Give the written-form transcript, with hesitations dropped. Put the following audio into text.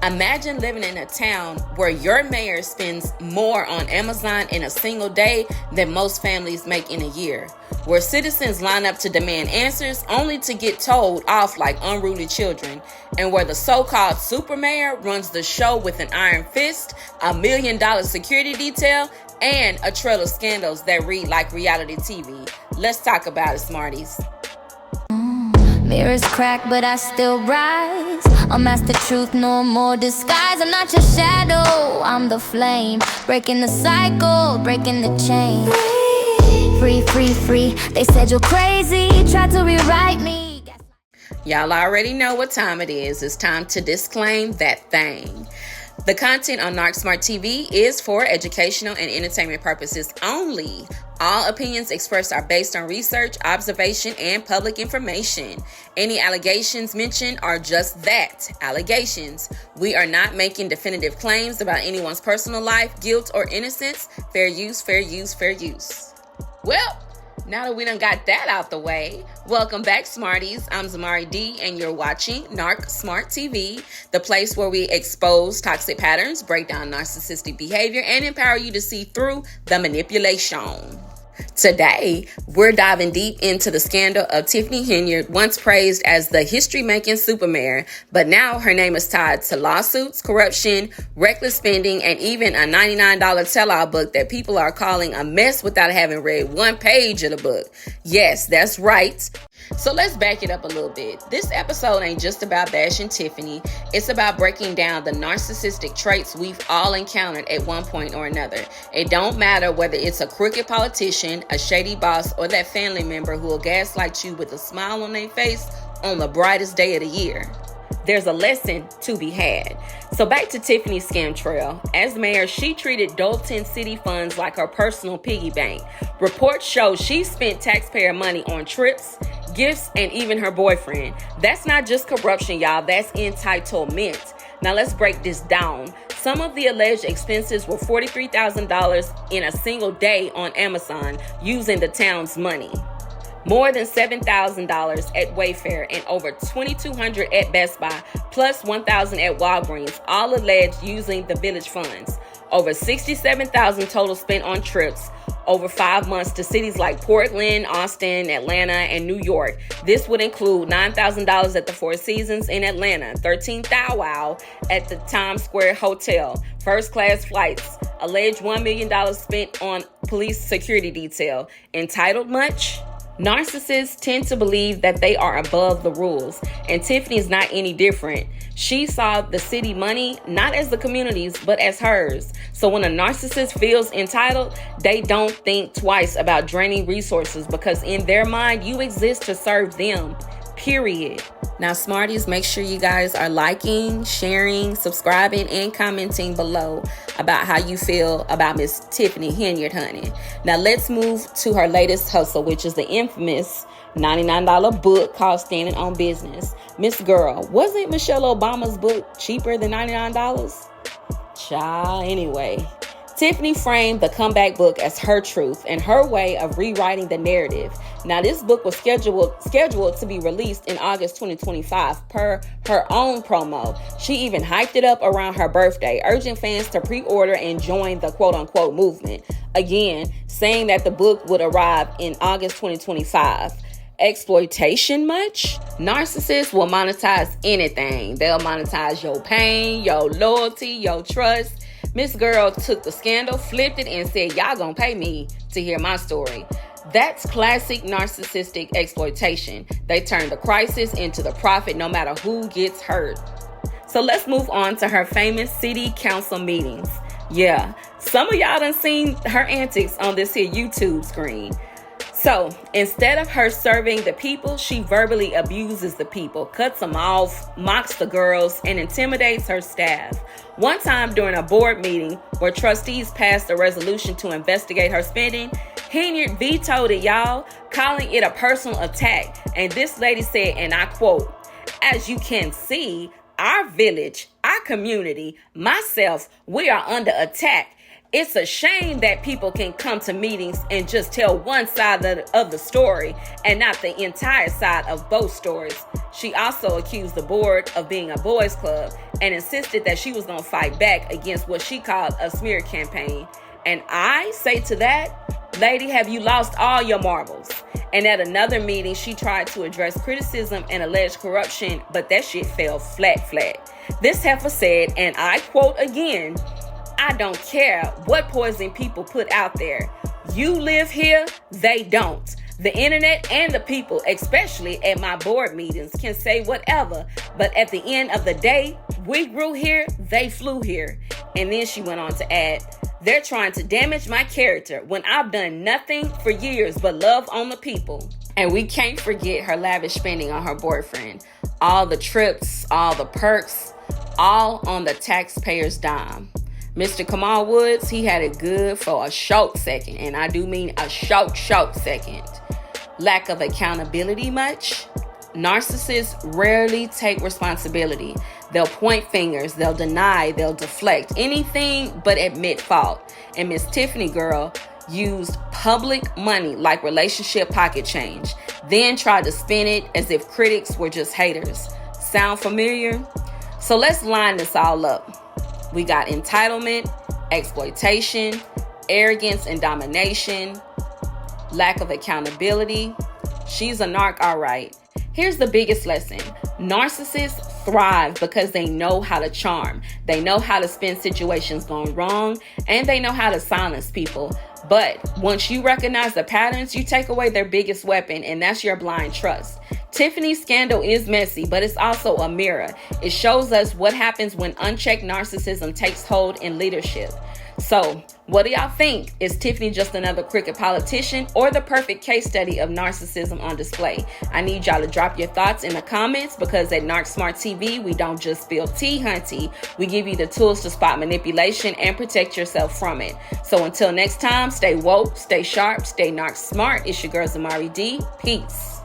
Imagine living in a town where your mayor spends more on Amazon in a single day than most families make in a year, where citizens line up to demand answers only to get told off like unruly children, and where the so-called super mayor runs the show with an iron fist, $1 million security detail, and a trail of scandals that read like reality TV. Let's talk about it, Smarties. Mirrors crack, but I still rise. I'm master truth, no more disguise. I'm not your shadow, I'm the flame. Breaking the cycle, breaking the chain. Free, free, free. They said you're crazy, tried to rewrite me. Y'all already know what time it is. It's time to disclaim that thing. The content on Narc Smart TV is for educational and entertainment purposes only. All opinions expressed are based on research, observation, and public information. Any allegations mentioned are just that, allegations. We are not making definitive claims about anyone's personal life, guilt, or innocence. Fair use, fair use, fair use. Well, now that we done got that out the way, welcome back, Smarties. I'm Zamari D, and you're watching Narc Smart TV, the place where we expose toxic patterns, break down narcissistic behavior, and empower you to see through the manipulation. Today, we're diving deep into the scandal of Tiffany Henyard, once praised as the history-making super mayor, but now her name is tied to lawsuits, corruption, reckless spending, and even a $99 tell-all book that people are calling a mess without having read one page of the book. Yes, that's right. So let's back it up a little bit. This episode ain't just about bashing Tiffany. It's about breaking down the narcissistic traits we've all encountered at one point or another. It don't matter whether it's a crooked politician, a shady boss, or that family member who will gaslight you with a smile on their face on the brightest day of the year. There's a lesson to be had. So back to Tiffany's scam trail. As mayor, she treated Dalton city funds like her personal piggy bank. Reports show she spent taxpayer money on trips, gifts, and even her boyfriend. That's not just corruption, y'all. That's entitlement. Now let's break this down. Some of the alleged expenses were $43,000 in a single day on Amazon using the town's money. More than $7,000 at Wayfair and over $2,200 at Best Buy, plus $1,000 at Walgreens, all alleged using the village funds. Over $67,000 total spent on trips over 5 months to cities like Portland, Austin, Atlanta, and New York. This would include $9,000 at the Four Seasons in Atlanta, $13,000 at the Times Square Hotel, first-class flights, alleged $1 million spent on police security detail. Entitled much? Narcissists tend to believe that they are above the rules, and Tiffany's not any different. She saw the city money not as the community's, but as hers. So when a narcissist feels entitled, they don't think twice about draining resources because in their mind, you exist to serve them. Period. Now, Smarties, make sure you guys are liking, sharing, subscribing, and commenting below about how you feel about Miss Tiffany Henyard, honey. Now, let's move to her latest hustle, which is the infamous $99 book called Standing on Business. Miss Girl, wasn't Michelle Obama's book cheaper than $99? Child, anyway. Tiffany framed the comeback book as her truth and her way of rewriting the narrative. Now, this book was scheduled to be released in August 2025 per her own promo. She even hyped it up around her birthday, urging fans to pre-order and join the quote-unquote movement. Again, saying that the book would arrive in August 2025. Exploitation much? Narcissists will monetize anything. They'll monetize your pain, your loyalty, your trust. Miss Girl took the scandal, flipped it, and said, y'all gonna pay me to hear my story. That's classic narcissistic exploitation. They turn the crisis into the profit no matter who gets hurt. So let's move on to her famous city council meetings. Yeah, some of y'all done seen her antics on this here YouTube screen. So instead of her serving the people, she verbally abuses the people, cuts them off, mocks the girls, and intimidates her staff. One time during a board meeting where trustees passed a resolution to investigate her spending, Henyard vetoed it, y'all, calling it a personal attack. And this lady said, and I quote, "As you can see, our village, our community, myself, we are under attack. It's a shame that people can come to meetings and just tell one side of the story and not the entire side of both stories. She also accused the board of being a boys' club and insisted that she was going to fight back against what she called a smear campaign. And I say to that, lady, have you lost all your marbles? And at another meeting, she tried to address criticism and alleged corruption, but that shit fell flat. This heifer said, and I quote again, "I don't care what poison people put out there. You live here, they don't. The internet and the people, especially at my board meetings, can say whatever, but at the end of the day, we grew here, they flew here." And then she went on to add, "They're trying to damage my character when I've done nothing for years but love on the people." And we can't forget her lavish spending on her boyfriend. All the trips, all the perks, all on the taxpayer's dime. Mr. Kamal Woods, he had it good for a short second, and I do mean a short second. Lack of accountability much? Narcissists rarely take responsibility. They'll point fingers, they'll deny, they'll deflect, anything but admit fault. And Miss Tiffany girl used public money like relationship pocket change, then tried to spin it as if critics were just haters. Sound familiar? So let's line this all up. We got entitlement, exploitation, arrogance and domination, lack of accountability. She's a narc, all right. Here's the biggest lesson. Narcissists thrive because they know how to charm. They know how to spin situations gone wrong, and they know how to silence people. But once you recognize the patterns, you take away their biggest weapon, and that's your blind trust. Tiffany's scandal is messy, but it's also a mirror. It shows us what happens when unchecked narcissism takes hold in leadership. So, what do y'all think? Is Tiffany just another crooked politician or the perfect case study of narcissism on display? I need y'all to drop your thoughts in the comments, because at Narc Smart TV, we don't just spill tea, hunty. We give you the tools to spot manipulation and protect yourself from it. So until next time, stay woke, stay sharp, stay Narc Smart. It's your girl Zamari D. Peace.